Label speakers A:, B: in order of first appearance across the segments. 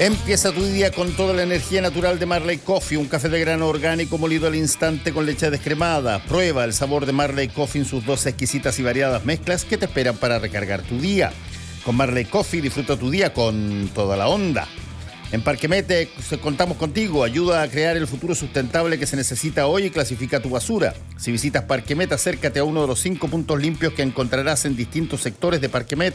A: Empieza tu día con toda la energía natural de Marley Coffee, un café de grano orgánico molido al instante con leche descremada. Prueba el sabor de Marley Coffee en sus 2 exquisitas y variadas mezclas que te esperan para recargar tu día. Con Marley Coffee disfruta tu día con toda la onda. En Parquemet contamos contigo, ayuda a crear el futuro sustentable que se necesita hoy y clasifica tu basura. Si visitas Parquemet, acércate a uno de los 5 puntos limpios que encontrarás en distintos sectores de Parquemet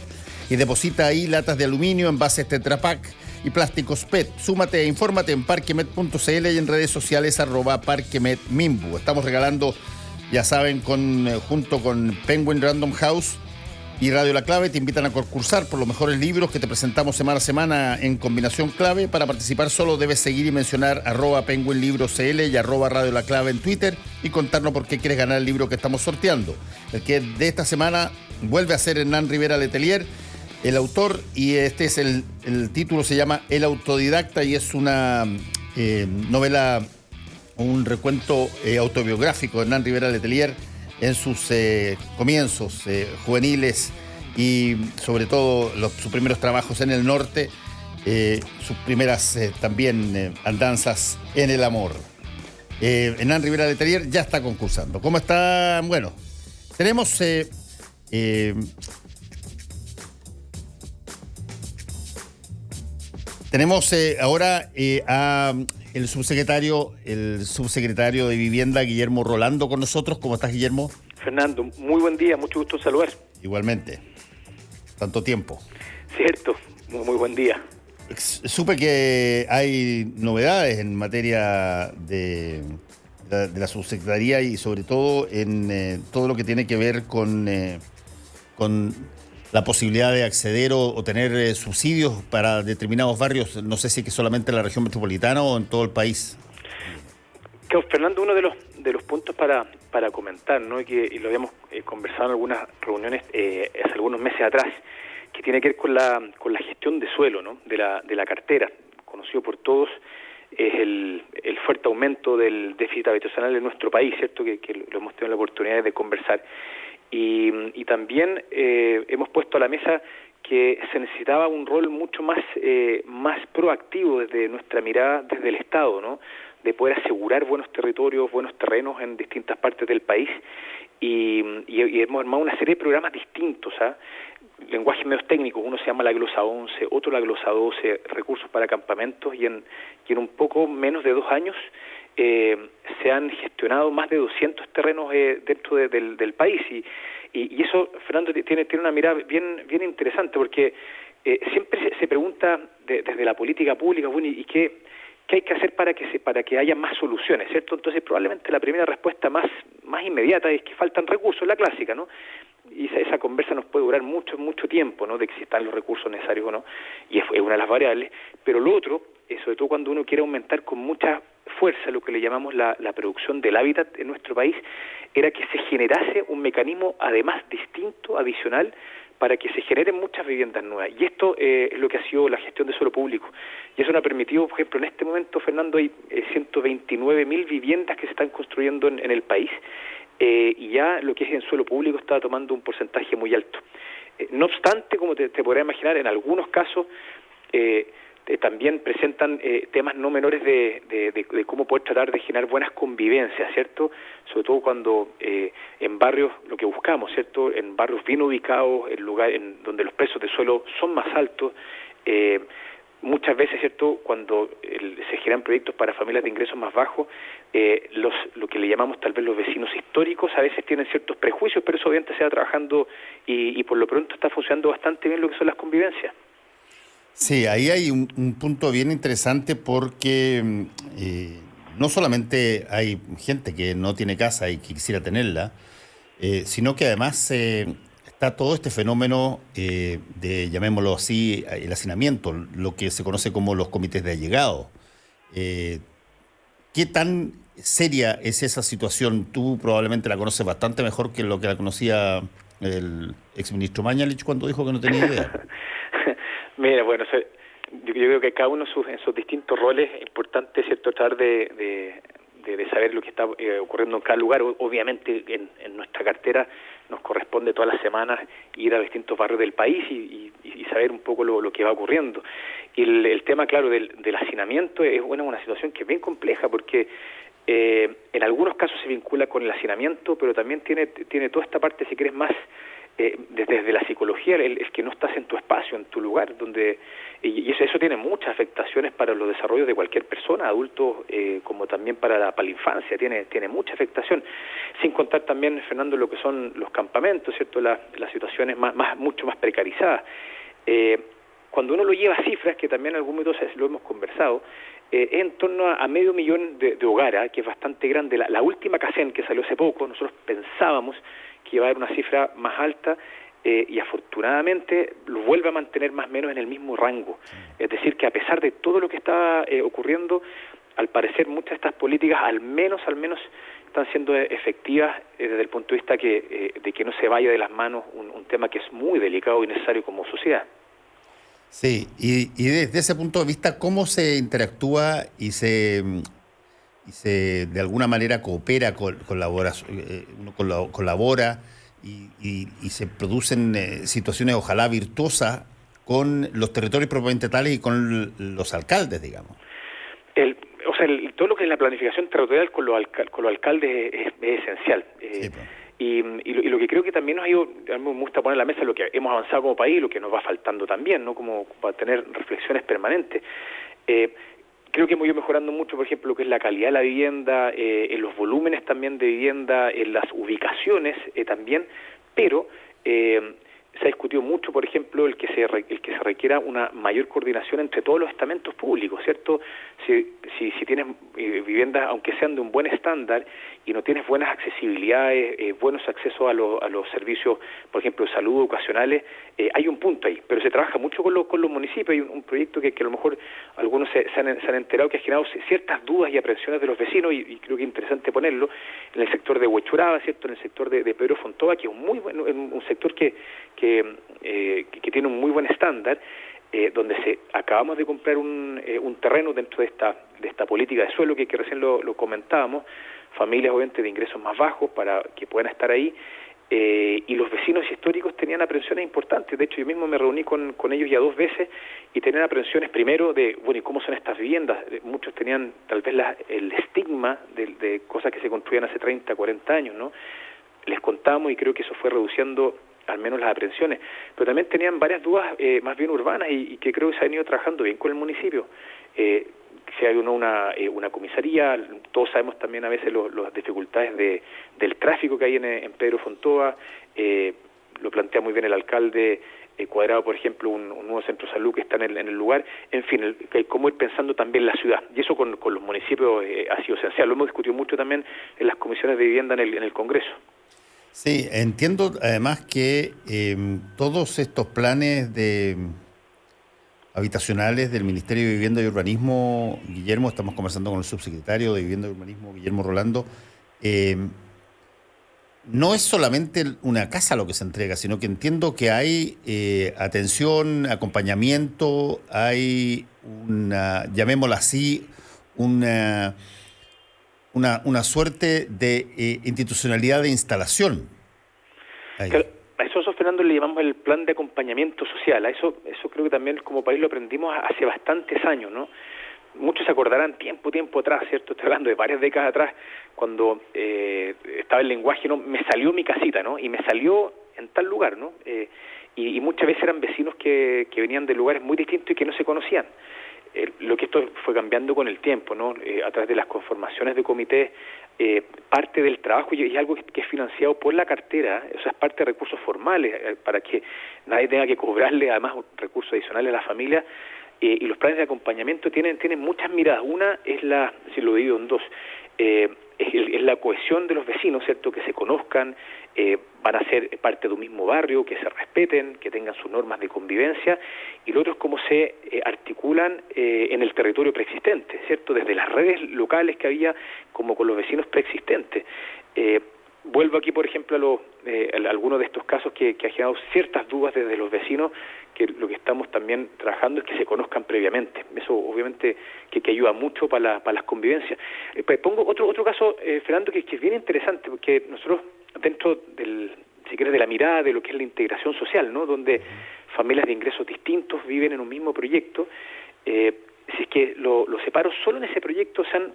A: y deposita ahí latas de aluminio, envases Tetra Pak y plásticos PET. Súmate e infórmate en parquemet.cl y en redes sociales @parquemetmimbu. Estamos regalando, ya saben, junto con Penguin Random House y Radio La Clave, te invitan a concursar por los mejores libros que te presentamos semana a semana en Combinación Clave. Para participar solo debes seguir y mencionar @penguinlibroscl y @Radio La Clave en Twitter y contarnos por qué quieres ganar el libro que estamos sorteando. El que de esta semana vuelve a ser Hernán Rivera Letelier, el autor, y este es el título, se llama El autodidacta y es una novela, un recuento autobiográfico de Hernán Rivera Letelier en sus comienzos juveniles y sobre todo sus primeros trabajos en el norte, sus primeras también andanzas en el amor. Hernán Rivera Letelier ya está concursando. ¿Cómo está? Bueno, tenemos ahora a el subsecretario de Vivienda, Guillermo Rolando, con nosotros. ¿Cómo estás, Guillermo?
B: Fernando, muy buen día, mucho gusto en saludar.
A: Igualmente. Tanto tiempo.
B: Cierto, muy buen día.
A: Supe que hay novedades en materia de la subsecretaría y sobre todo en todo lo que tiene que ver con la posibilidad de acceder o tener subsidios para determinados barrios. No sé si es que solamente en la región metropolitana o en todo el país.
B: Fernando, uno de los puntos para comentar, ¿no? Y lo habíamos conversado en algunas reuniones hace algunos meses atrás, que tiene que ver con la gestión de suelo, ¿no? de la cartera. Conocido por todos es el fuerte aumento del déficit habitacional en nuestro país, ¿cierto? Que lo hemos tenido la oportunidad de conversar. Y también hemos puesto a la mesa que se necesitaba un rol mucho más proactivo desde nuestra mirada, desde el Estado, ¿no? De poder asegurar buenos territorios, buenos terrenos en distintas partes del país. Y hemos armado una serie de programas distintos, lenguajes medios técnicos. Uno se llama la glosa 11, otro la glosa 12, recursos para campamentos, y en un poco menos de 2 años se han gestionado más de 200 terrenos dentro del país, y eso, Fernando, tiene una mirada bien interesante, porque siempre se pregunta desde la política pública, bueno, ¿y qué hay que hacer para que haya más soluciones, ¿cierto? Entonces, probablemente la primera respuesta más inmediata es que faltan recursos, la clásica, ¿no? Y esa conversa nos puede durar mucho tiempo, ¿no? De que si están los recursos necesarios o no, y es una de las variables. Pero lo otro, sobre todo cuando uno quiere aumentar con mucha fuerza lo que le llamamos la producción del hábitat en nuestro país, era que se generase un mecanismo además distinto, adicional, para que se generen muchas viviendas nuevas. Y esto es lo que ha sido la gestión de suelo público. Y eso nos ha permitido, por ejemplo, en este momento, Fernando, hay 129.000 viviendas que se están construyendo en el país, y ya lo que es en suelo público está tomando un porcentaje muy alto. No obstante, como te podrás imaginar, en algunos casos también presentan temas no menores de cómo poder tratar de generar buenas convivencias, ¿cierto? Sobre todo cuando en barrios, lo que buscamos, ¿cierto? En barrios bien ubicados, en lugares donde los precios de suelo son más altos, muchas veces, ¿cierto? Cuando se generan proyectos para familias de ingresos más bajos, lo que le llamamos tal vez los vecinos históricos a veces tienen ciertos prejuicios, pero eso obviamente se va trabajando y por lo pronto está funcionando bastante bien lo que son las convivencias.
A: Sí, ahí hay un punto bien interesante porque no solamente hay gente que no tiene casa y que quisiera tenerla, sino que además está todo este fenómeno de, llamémoslo así, el hacinamiento, lo que se conoce como los comités de allegado. ¿Qué tan seria es esa situación? Tú probablemente la conoces bastante mejor que lo que la conocía el exministro Mañalich cuando dijo que no tenía idea.
B: Mira, bueno, yo creo que cada uno en sus distintos roles es importante, ¿cierto?, tratar de de saber lo que está ocurriendo en cada lugar. Obviamente en nuestra cartera nos corresponde todas las semanas ir a distintos barrios del país y saber un poco lo que va ocurriendo. Y el tema, claro, del hacinamiento es una situación que es bien compleja porque en algunos casos se vincula con el hacinamiento, pero también tiene toda esta parte, si quieres, más desde la psicología, el que no estás en tu espacio, en tu lugar, y eso tiene muchas afectaciones para los desarrollos de cualquier persona, adultos, como también para la infancia, tiene mucha afectación, sin contar también, Fernando, lo que son los campamentos, ¿cierto? Las situaciones mucho más precarizadas. Cuando uno lo lleva a cifras, que también en algún momento lo hemos conversado, es en torno a 500.000 de hogares, que es bastante grande. La última CACEN que salió hace poco, nosotros pensábamos que iba a haber una cifra más alta, y afortunadamente lo vuelve a mantener más o menos en el mismo rango. Es decir, que a pesar de todo lo que está ocurriendo, al parecer muchas de estas políticas al menos están siendo efectivas desde el punto de vista de que no se vaya de las manos un tema que es muy delicado y necesario como sociedad.
A: Sí, y desde ese punto de vista, ¿cómo se interactúa y se de alguna manera coopera, colabora y se producen situaciones ojalá virtuosas con los territorios propiamente tales y con los alcaldes, digamos?
B: Todo lo que es la planificación territorial con los alcaldes es esencial.
A: Sí, pues.
B: Y lo que creo que también a mí me gusta poner en la mesa lo que hemos avanzado como país, lo que nos va faltando también, ¿no? Como para tener reflexiones permanentes. Creo que hemos ido mejorando mucho, por ejemplo, lo que es la calidad de la vivienda, en los volúmenes también de vivienda, en las ubicaciones también, pero se ha discutido mucho, por ejemplo, el que se requiera una mayor coordinación entre todos los estamentos públicos, ¿cierto? Si tienes viviendas, aunque sean de un buen estándar, y no tienes buenas accesibilidades, buenos accesos a los servicios, por ejemplo, de salud ocasionales, hay un punto ahí, pero se trabaja mucho con los municipios. Hay un proyecto que a lo mejor algunos se han enterado, que ha generado ciertas dudas y aprensiones de los vecinos, y creo que es interesante ponerlo, en el sector de Huechuraba, ¿cierto? En el sector de Pedro Fontova, que es un sector que tiene un muy buen estándar, donde acabamos de comprar un terreno dentro de esta política de suelo que recién lo comentábamos, familias obviamente de ingresos más bajos para que puedan estar ahí, y los vecinos históricos tenían aprensiones importantes. De hecho, yo mismo me reuní con ellos ya 2 veces y tenían aprensiones primero de, ¿y cómo son estas viviendas? Muchos tenían tal vez el estigma de cosas que se construían hace 30, 40 años, ¿no? Les contamos y creo que eso fue reduciendo al menos las aprehensiones, pero también tenían varias dudas más bien urbanas y que creo que se han ido trabajando bien con el municipio. Si hay una comisaría, todos sabemos también a veces las dificultades del tráfico que hay en Pedro Fontova, lo plantea muy bien el alcalde Cuadrado, por ejemplo, un nuevo centro de salud que está en el lugar, en fin, cómo ir pensando también la ciudad, y eso con los municipios ha sido esencial. Lo hemos discutido mucho también en las comisiones de vivienda en el Congreso.
A: Sí, entiendo además que todos estos planes habitacionales del Ministerio de Vivienda y Urbanismo, Guillermo, estamos conversando con el subsecretario de Vivienda y Urbanismo, Guillermo Rolando, no es solamente una casa lo que se entrega, sino que entiendo que hay atención, acompañamiento, hay llamémosla así, una suerte de institucionalidad de instalación.
B: A eso, Fernando, le llamamos el plan de acompañamiento social. A eso creo que también como país lo aprendimos hace bastantes años, ¿no? Muchos se acordarán tiempo atrás, ¿cierto? Estoy hablando de varias décadas atrás, cuando estaba el lenguaje, ¿no? Me salió mi casita, ¿no? Y me salió en tal lugar, ¿no? Y muchas veces eran vecinos que venían de lugares muy distintos y que no se conocían. Lo que esto fue cambiando con el tiempo, ¿no? A través de las conformaciones de comités, parte del trabajo, y es algo que es financiado por la cartera, o sea, es parte de recursos formales, para que nadie tenga que cobrarle además recursos adicionales a la familia, y los planes de acompañamiento tienen muchas miradas. Una es si lo divido en dos, es la cohesión de los vecinos, ¿cierto? Que se conozcan, van a ser parte de un mismo barrio, que se respeten, que tengan sus normas de convivencia, y lo otro es cómo se articulan en el territorio preexistente, ¿cierto? Desde las redes locales que había, como con los vecinos preexistentes. vuelvo aquí, por ejemplo, a algunos de estos casos que ha generado ciertas dudas desde los vecinos, que lo que estamos también trabajando es que se conozcan previamente. Eso obviamente que ayuda mucho para las convivencias. Pongo otro caso, Fernando, que es bien interesante, porque nosotros dentro si quieres, de la mirada de lo que es la integración social, ¿no? Donde familias de ingresos distintos viven en un mismo proyecto, si es que los separos solo en ese proyecto se han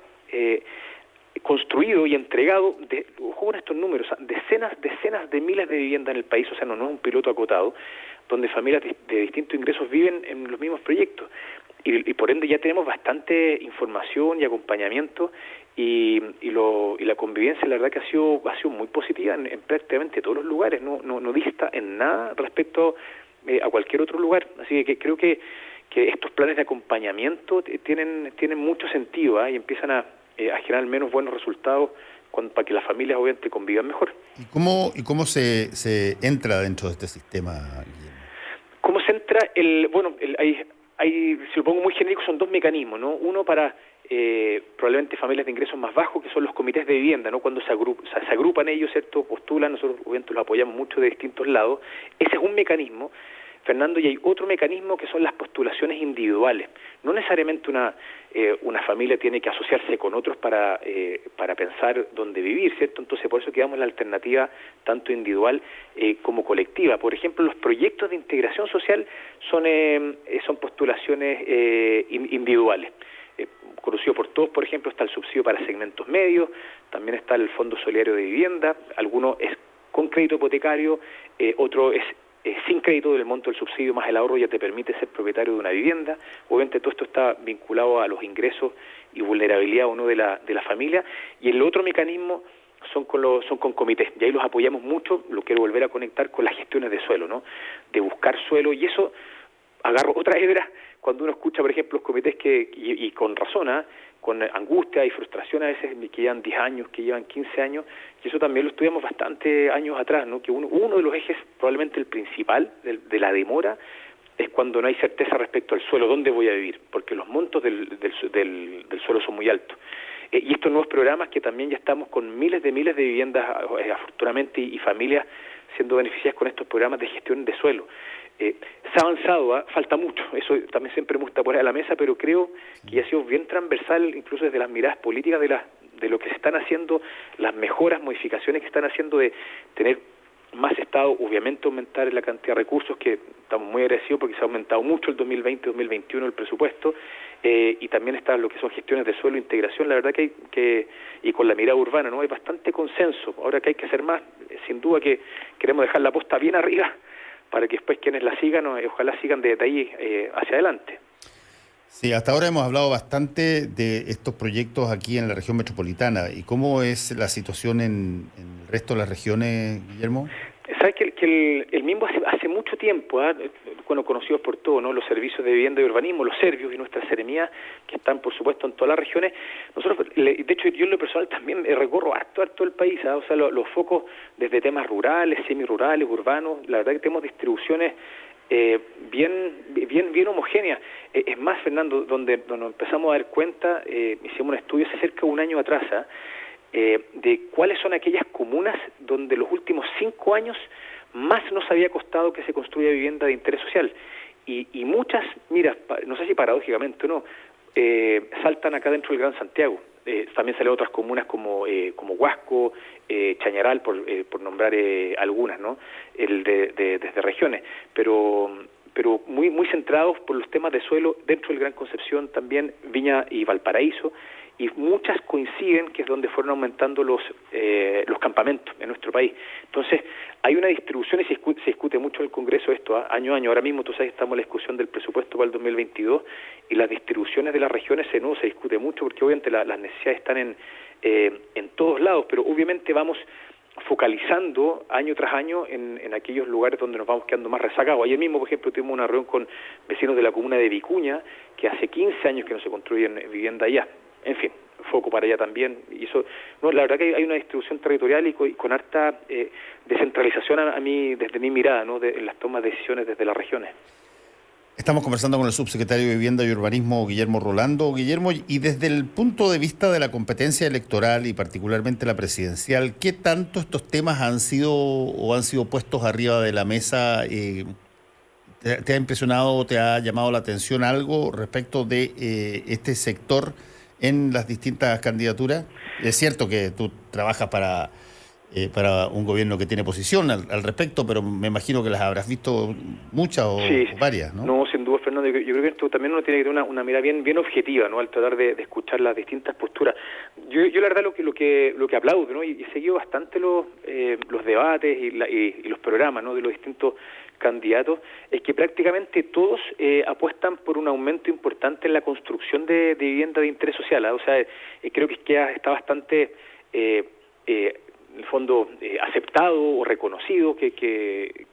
B: construido y entregado, ojo con estos números, decenas de miles de viviendas en el país, o sea, no es un piloto acotado, donde familias de distintos ingresos viven en los mismos proyectos. Y por ende ya tenemos bastante información y acompañamiento y la convivencia, la verdad que ha sido muy positiva en prácticamente todos los lugares, no dista en nada respecto a cualquier otro lugar. Así que creo que estos planes de acompañamiento tienen mucho sentido, y empiezan a generar al menos buenos resultados para que las familias obviamente convivan mejor.
A: ¿Y cómo se entra dentro de este sistema, Guillermo?
B: ¿Cómo se entra? Si lo pongo muy genérico, son dos mecanismos, ¿no? Uno para probablemente familias de ingresos más bajos, que son los comités de vivienda, ¿no? Cuando se agrupan ellos, ¿cierto? Postulan, nosotros obviamente los apoyamos mucho de distintos lados. Ese es un mecanismo, Fernando, y hay otro mecanismo que son las postulaciones individuales. No necesariamente una familia tiene que asociarse con otros para pensar dónde vivir, ¿cierto? Entonces, por eso quedamos la alternativa tanto individual como colectiva. Por ejemplo, los proyectos de integración social son postulaciones individuales. Conocido por todos, por ejemplo, está el subsidio para segmentos medios, también está el Fondo Solidario de Vivienda, alguno es con crédito hipotecario, otro es sin crédito del monto del subsidio más el ahorro ya te permite ser propietario de una vivienda. Obviamente todo esto está vinculado a los ingresos y vulnerabilidad o no de la familia. Y el otro mecanismo son con comités, y ahí los apoyamos mucho. Lo quiero volver a conectar con las gestiones de suelo, ¿no? De buscar suelo, y eso agarro otra hebra cuando uno escucha, por ejemplo, los comités y con razón, con angustia y frustración a veces, que llevan 10 años, que llevan 15 años, y eso también lo estudiamos bastante años atrás, ¿no? Que uno de los ejes, probablemente el principal, de la demora, es cuando no hay certeza respecto al suelo, dónde voy a vivir, porque los montos del suelo son muy altos. Y estos nuevos programas, que también ya estamos con miles de viviendas, afortunadamente, y familias siendo beneficiadas con estos programas de gestión de suelo. Se ha avanzado, falta mucho, eso también siempre me gusta poner a la mesa, pero creo que ya ha sido bien transversal, incluso desde las miradas políticas de lo que se están haciendo, las mejoras, modificaciones que están haciendo de tener más Estado, obviamente aumentar la cantidad de recursos, que estamos muy agradecidos porque se ha aumentado mucho el 2020-2021 el presupuesto, y también está lo que son gestiones de suelo, integración. La verdad que y con la mirada urbana, ¿no? Hay bastante consenso. Ahora que hay que hacer más, sin duda que queremos dejar la posta bien arriba para que después quienes la sigan, ojalá sigan de ahí hacia adelante.
A: Sí, hasta ahora hemos hablado bastante de estos proyectos aquí en la región metropolitana. ¿Y cómo es la situación en el resto de las regiones, Guillermo?
B: Sabes que el MIMBO hace mucho tiempo, conocidos por todos, ¿no? Los servicios de vivienda y urbanismo, los servios y nuestra seremía, que están por supuesto en todas las regiones. Nosotros, de hecho, yo en lo personal también recorro harto el país, o sea, los focos desde temas rurales, semirurales, urbanos. La verdad que tenemos distribuciones bien homogéneas. Es más, Fernando, donde nos empezamos a dar cuenta, hicimos un estudio hace cerca de un año atrás, de cuáles son aquellas comunas donde los últimos 5 años más nos había costado que se construya vivienda de interés social. Y muchas, mira, no sé si paradójicamente o no, saltan acá dentro del Gran Santiago. También salen otras comunas como Huasco, Chañaral, por nombrar algunas, ¿no? Desde regiones, pero muy centrados por los temas de suelo dentro del Gran Concepción, también Viña y Valparaíso, y muchas coinciden que es donde fueron aumentando los campamentos en nuestro país. Entonces, hay una distribución y se discute mucho en el Congreso esto, año a año. Ahora mismo, tú sabes, estamos en la discusión del presupuesto para el 2022 y las distribuciones de las regiones se discute mucho porque obviamente las necesidades están en todos lados, pero obviamente vamos focalizando año tras año en aquellos lugares donde nos vamos quedando más rezagados. Ayer mismo, por ejemplo, tuvimos una reunión con vecinos de la comuna de Vicuña, que hace 15 años que no se construyen vivienda allá. En fin, foco para allá también. Y eso, la verdad que hay una distribución territorial y con harta descentralización a mí, desde mi mirada, ¿no? En las tomas de decisiones desde las regiones.
A: Estamos conversando con el subsecretario de Vivienda y Urbanismo, Guillermo Rolando. Guillermo, y desde el punto de vista de la competencia electoral y particularmente la presidencial, ¿qué tanto estos temas han sido puestos arriba de la mesa? ¿Te ha impresionado o te ha llamado la atención algo respecto de este sector en las distintas candidaturas? Es cierto que tú trabajas para un gobierno que tiene posición al respecto, pero me imagino que las habrás visto muchas o varias, ¿no?
B: No, sin duda, Fernando. Yo creo que esto también uno tiene que tener una mirada bien objetiva, ¿no? Al tratar de escuchar las distintas posturas. Yo la verdad lo que aplaudo, ¿no? Y he seguido bastante los debates y los programas, ¿no? De los distintos candidatos, es que prácticamente todos apuestan por un aumento importante en la construcción de vivienda de interés social, ¿eh? O sea, creo que está bastante en el fondo aceptado o reconocido que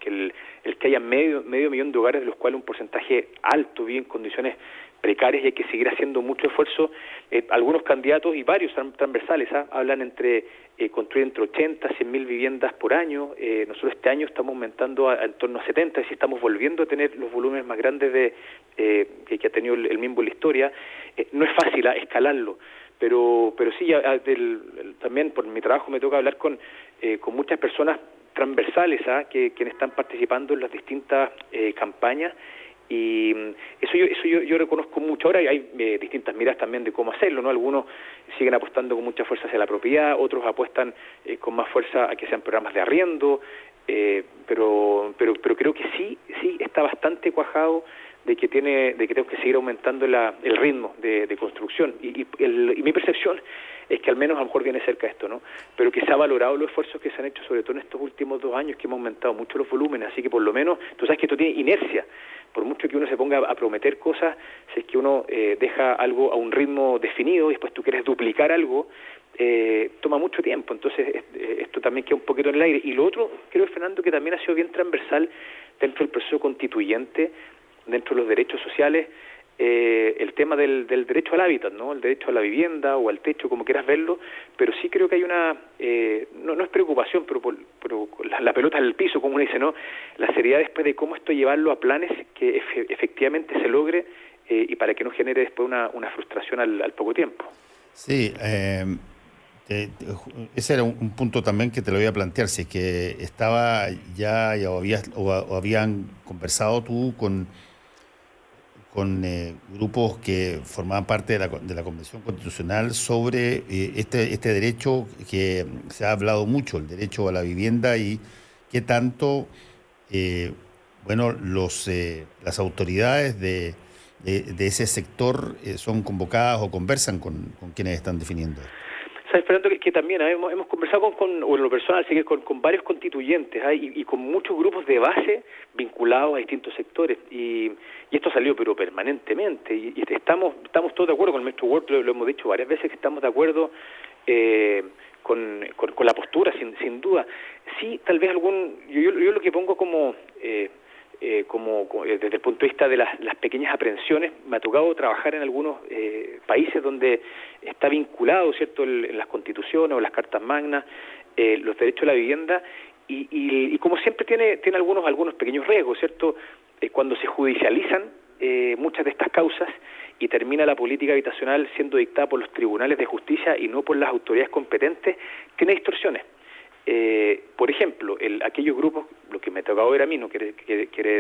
B: el que haya medio millón de hogares, de los cuales un porcentaje alto vive en condiciones precarias, y hay que seguir haciendo mucho esfuerzo. Algunos candidatos y varios transversales hablan construir entre 80 a 100 mil viviendas por año. Nosotros este año estamos aumentando en torno a 70, es decir, estamos volviendo a tener los volúmenes más grandes que ha tenido el mismo en la historia. No es fácil escalarlo, pero sí, también por mi trabajo me toca hablar con muchas personas transversales quienes están participando en las distintas campañas, y eso yo reconozco mucho. Ahora hay distintas miradas también de cómo hacerlo, ¿no? Algunos siguen apostando con mucha fuerza hacia la propiedad, otros apuestan con más fuerza a que sean programas de arriendo, pero creo que sí está bastante cuajado de que tenemos que seguir aumentando el ritmo de construcción, y mi percepción es que al menos a lo mejor viene cerca de esto, ¿no? Pero que se ha valorado los esfuerzos que se han hecho, sobre todo en estos últimos 2 años, que hemos aumentado mucho los volúmenes, así que por lo menos, tú sabes que esto tiene inercia. Por mucho que uno se ponga a prometer cosas, si es que uno deja algo a un ritmo definido y después tú quieres duplicar algo, toma mucho tiempo. Entonces esto también queda un poquito en el aire. Y lo otro, creo, Fernando, que también ha sido bien transversal dentro del proceso constituyente, dentro de los derechos sociales, el tema del derecho al hábitat, ¿no? El derecho a la vivienda o al techo, como quieras verlo, pero sí creo que hay una, no es preocupación, pero la pelota en el piso, como uno dice, ¿no? La seriedad después de cómo esto llevarlo a planes que efectivamente se logre, y para que no genere después una frustración al poco tiempo.
A: Sí, ese era un punto también que te lo voy a plantear, si es que estaba ya o habían conversado tú con grupos que formaban parte de la Convención Constitucional sobre este derecho que se ha hablado mucho, el derecho a la vivienda, y qué tanto las autoridades de ese sector son convocadas o conversan con quienes están definiendo esto.
B: Sabes, Fernando, que también hemos conversado o en lo personal, así que con varios constituyentes y con muchos grupos de base vinculados a distintos sectores, y esto salió pero permanentemente, y estamos todos de acuerdo con el maestro Ward, lo hemos dicho varias veces, que estamos de acuerdo con la postura, sin duda. Sí, tal vez yo lo que pongo como desde el punto de vista de las pequeñas aprensiones, me ha tocado trabajar en algunos países donde está vinculado, ¿cierto?, en las constituciones o las cartas magnas, los derechos a la vivienda, y como siempre tiene algunos pequeños riesgos, ¿cierto? Cuando se judicializan muchas de estas causas y termina la política habitacional siendo dictada por los tribunales de justicia y no por las autoridades competentes, tiene distorsiones. Por ejemplo, aquellos grupos, lo que me tocaba ver a mí, no quiere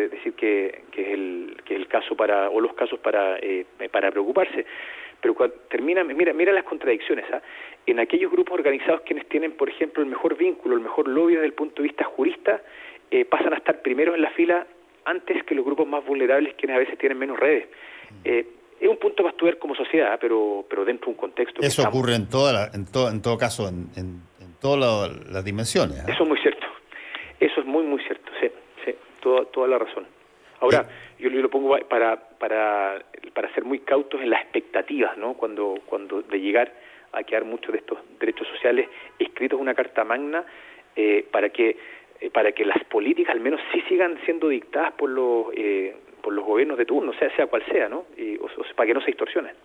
B: decir que es el caso o los casos para preocuparse, pero cuando termina, mira las contradicciones, en aquellos grupos organizados quienes tienen, por ejemplo, el mejor vínculo, el mejor lobby desde el punto de vista jurista, pasan a estar primeros en la fila antes que los grupos más vulnerables, quienes a veces tienen menos redes. Es un punto para estudiar como sociedad, pero dentro de un contexto.
A: Eso ocurre en todo caso, en todas las dimensiones.
B: Eso es muy cierto. Eso es muy, muy cierto. Sí, toda la razón. Ahora, yo lo pongo para ser muy cautos en las expectativas, ¿no? Cuando de llegar a quedar muchos de estos derechos sociales escritos en una carta magna, para que las políticas al menos sí sigan siendo dictadas por los gobiernos de turno, sea cual sea, ¿no? Para que no se distorsionen.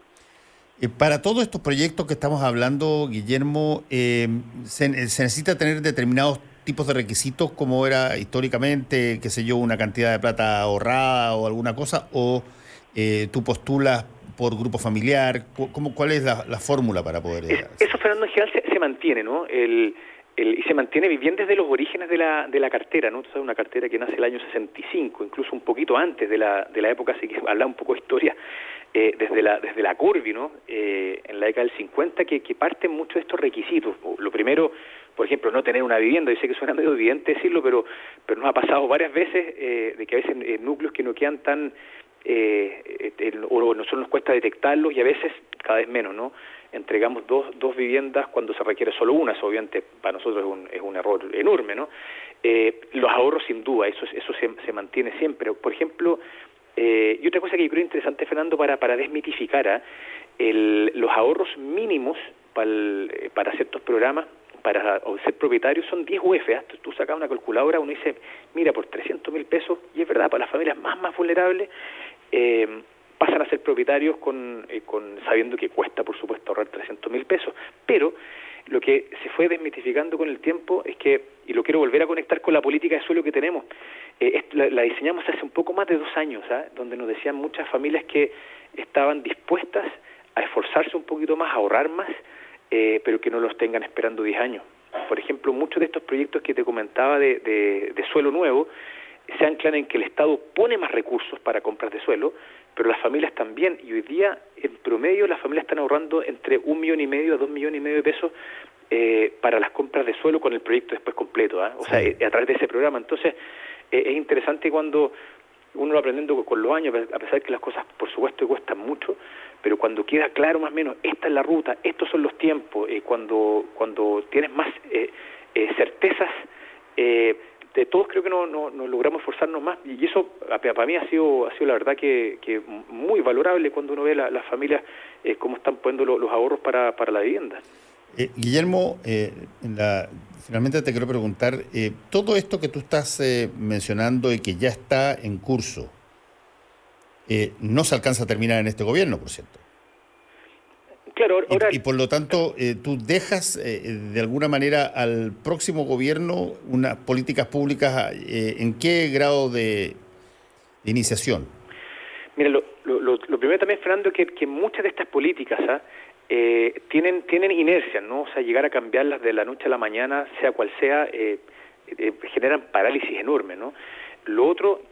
A: Para todos estos proyectos que estamos hablando, Guillermo, se necesita tener determinados tipos de requisitos como era históricamente, qué sé yo, una cantidad de plata ahorrada o alguna cosa, o tú postulas por grupo familiar? ¿Cuál es la fórmula para poder hacer?
B: Eso, Fernando, en general se mantiene, ¿no? Y se mantiene bien desde los orígenes de la cartera, ¿no? Tú sabes, una cartera que nace el año 65, incluso un poquito antes de la época, así que habla un poco de historia, desde la Corvi, ¿no? En la década del 50, que parten muchos de estos requisitos. Lo primero, por ejemplo, no tener una vivienda. Yo sé que suena medio evidente decirlo, pero nos ha pasado varias veces de que a veces núcleos que no quedan tan... o nosotros nos cuesta detectarlos, y a veces cada vez menos, ¿no? Entregamos dos viviendas cuando se requiere solo una. Eso obviamente para nosotros es un error enorme, ¿no? Los ahorros, sin duda, eso se mantiene siempre. Por ejemplo, y otra cosa que yo creo interesante, Fernando, para desmitificar los ahorros mínimos para ciertos programas, para ser propietarios, son 10 UF. Tú sacas una calculadora, uno dice, mira, por 300.000 pesos, y es verdad, para las familias más vulnerables, pasan a ser propietarios sabiendo que cuesta, por supuesto, ahorrar 300.000 pesos. Pero lo que se fue desmitificando con el tiempo es que, y lo quiero volver a conectar con la política de suelo que tenemos, la diseñamos hace un poco más de 2 años, donde nos decían muchas familias que estaban dispuestas a esforzarse un poquito más, a ahorrar más, pero que no los tengan esperando 10 años. Por ejemplo, muchos de estos proyectos que te comentaba de suelo nuevo se anclan en que el Estado pone más recursos para compras de suelo, pero las familias también, y hoy día en promedio las familias están ahorrando entre 1,5 millones a 2,5 millones de pesos para las compras de suelo con el proyecto después completo, o sea, a través de ese programa. Entonces es interesante cuando uno lo aprendiendo con los años, a pesar de que las cosas por supuesto cuestan mucho, pero cuando queda claro más o menos, esta es la ruta, estos son los tiempos, cuando tienes más certezas, de todos creo que no logramos esforzarnos más, y eso para mí ha sido la verdad que muy valorable cuando uno ve las familias cómo están poniendo los ahorros para la vivienda.
A: Guillermo, finalmente te quiero preguntar, todo esto que tú estás mencionando y que ya está en curso, no se alcanza a terminar en este gobierno, por cierto.
B: Claro, ahora...
A: Y por lo tanto, tú dejas de alguna manera al próximo gobierno unas políticas públicas, ¿en qué grado de iniciación?
B: Mira, lo primero también, Fernando, que muchas de estas políticas tienen inercia, ¿no? O sea, llegar a cambiarlas de la noche a la mañana, sea cual sea, generan parálisis enormes, ¿no? Lo otro,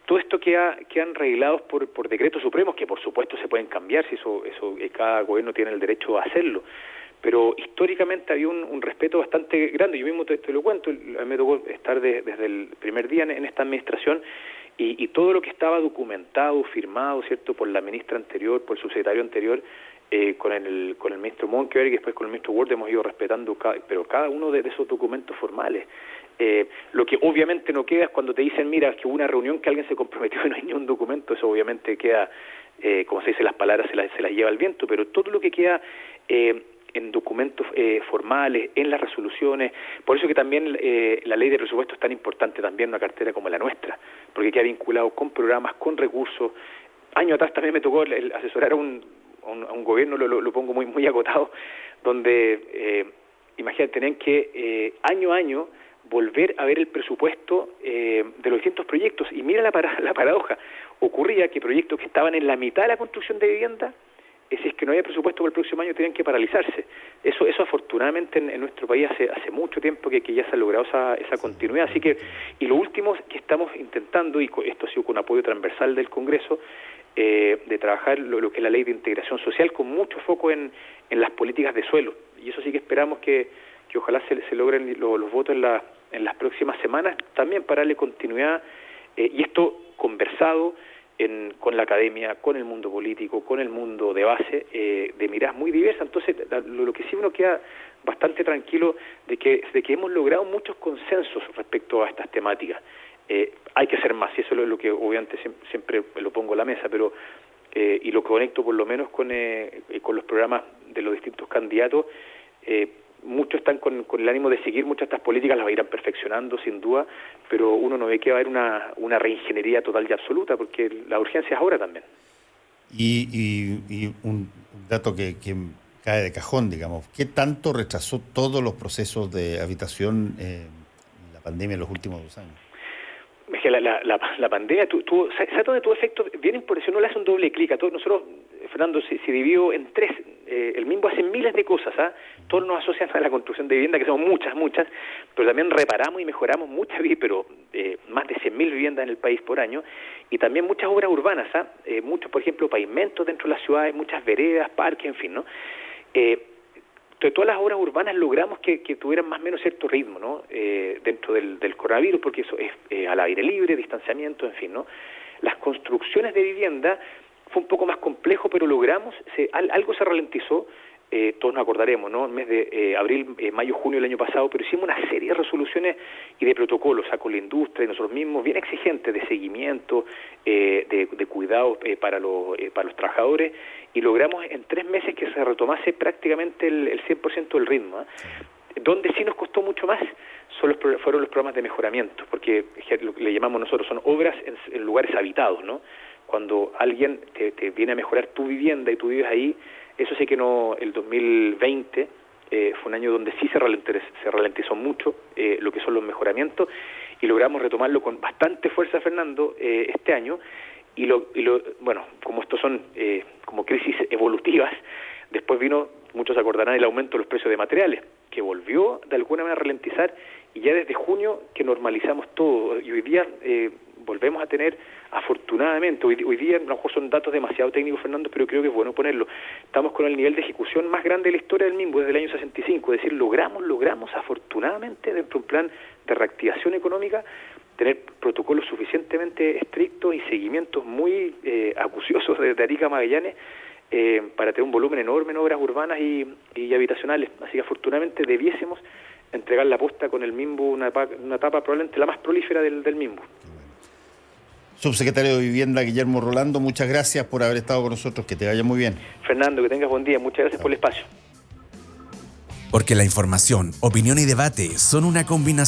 B: todo esto quedan reglados por decretos supremos, que por supuesto se pueden cambiar, si eso cada gobierno tiene el derecho a hacerlo, pero históricamente había un respeto bastante grande. Yo mismo te lo cuento, me tocó estar desde el primer día en esta administración, y todo lo que estaba documentado, firmado, ¿cierto?, por la ministra anterior, por el subsecretario anterior, con el ministro Monkeberg y después con el ministro Ward, hemos ido respetando cada uno de esos documentos formales. Lo que obviamente no queda es cuando te dicen, mira, que hubo una reunión que alguien se comprometió y no hay ni un documento. Eso obviamente queda, como se dice, las palabras se las lleva el viento, pero todo lo que queda en documentos formales, en las resoluciones. Por eso que también la ley de presupuesto es tan importante, también una cartera como la nuestra, porque queda vinculado con programas, con recursos. Años atrás también me tocó asesorar a un gobierno, lo pongo muy acotado, donde imagínate, tenían que año a año volver a ver el presupuesto de los distintos proyectos, y mira la paradoja. Ocurría que proyectos que estaban en la mitad de la construcción de vivienda, si es que no había presupuesto para el próximo año, tenían que paralizarse. Eso afortunadamente en nuestro país hace mucho tiempo que ya se ha logrado esa continuidad. Así que, y lo último que estamos intentando, y esto ha sido con apoyo transversal del Congreso, de trabajar lo que es la ley de integración social, con mucho foco en las políticas de suelo. Y eso sí que esperamos que ojalá se logren los votos en las próximas semanas, también para darle continuidad, y esto conversado con la academia, con el mundo político, con el mundo de base, de miradas muy diversas. Entonces, lo que sí uno queda bastante tranquilo de que hemos logrado muchos consensos respecto a estas temáticas. Hay que hacer más, y eso es lo que obviamente siempre lo pongo a la mesa, pero y lo conecto por lo menos con los programas de los distintos candidatos. Muchos están con el ánimo de seguir muchas de estas políticas, las irán perfeccionando sin duda, pero uno no ve que va a haber una reingeniería total y absoluta, porque la urgencia es ahora también.
A: Y un dato que cae de cajón, digamos. ¿Qué tanto retrasó todos los procesos de habitación la pandemia en los últimos 2 años?
B: Es que la pandemia ¿sabes dónde tuvo efecto? Vienen por eso, no le hace un doble clic a todos. Nosotros, Fernando, se dividió en 3. El MIMBO hace miles de cosas, Todos nos asocian a la construcción de vivienda, que son muchas, pero también reparamos y mejoramos muchas, pero más de 100.000 viviendas en el país por año, y también muchas obras urbanas, muchos, por ejemplo, pavimentos dentro de las ciudades, muchas veredas, parques, en fin, ¿no? De todas las obras urbanas logramos que tuvieran más o menos cierto ritmo, ¿no? Dentro del coronavirus, porque eso es al aire libre, distanciamiento, en fin, ¿no? Las construcciones de vivienda fue un poco más complejo, pero logramos, algo se ralentizó, todos nos acordaremos, ¿no? El mes de abril, mayo, junio del año pasado, pero hicimos una serie de resoluciones y de protocolos, con la industria y nosotros mismos, bien exigentes de seguimiento, de cuidado para los trabajadores, y logramos en 3 meses que se retomase prácticamente el 100% del ritmo. Donde sí nos costó mucho más fueron los programas de mejoramiento, porque lo que le llamamos nosotros son obras en lugares habitados, ¿no? Cuando alguien te viene a mejorar tu vivienda y tú vives ahí, eso sí que no. El 2020 fue un año donde sí se ralentizó mucho lo que son los mejoramientos, y logramos retomarlo con bastante fuerza, Fernando, este año. Bueno, como estos son como crisis evolutivas, después vino, muchos se acordarán, el aumento de los precios de materiales, que volvió de alguna manera a ralentizar, y ya desde junio que normalizamos todo, y hoy día volvemos a tener, afortunadamente, hoy día a lo mejor son datos demasiado técnicos, Fernando, pero creo que es bueno ponerlo, estamos con el nivel de ejecución más grande de la historia del MIMBO desde el año 65, es decir, logramos afortunadamente, dentro de un plan de reactivación económica, tener protocolos suficientemente estrictos y seguimientos muy acuciosos de Arica a Magallanes, para tener un volumen enorme en obras urbanas y habitacionales. Así que afortunadamente debiésemos entregar la posta con el MIMBO, una etapa probablemente la más prolífera del MIMBO.
A: Subsecretario de Vivienda Guillermo Rolando, muchas gracias por haber estado con nosotros, que te vaya muy bien.
B: Fernando, que tengas buen día, muchas gracias por el espacio.
C: Porque la información, opinión y debate son una combinación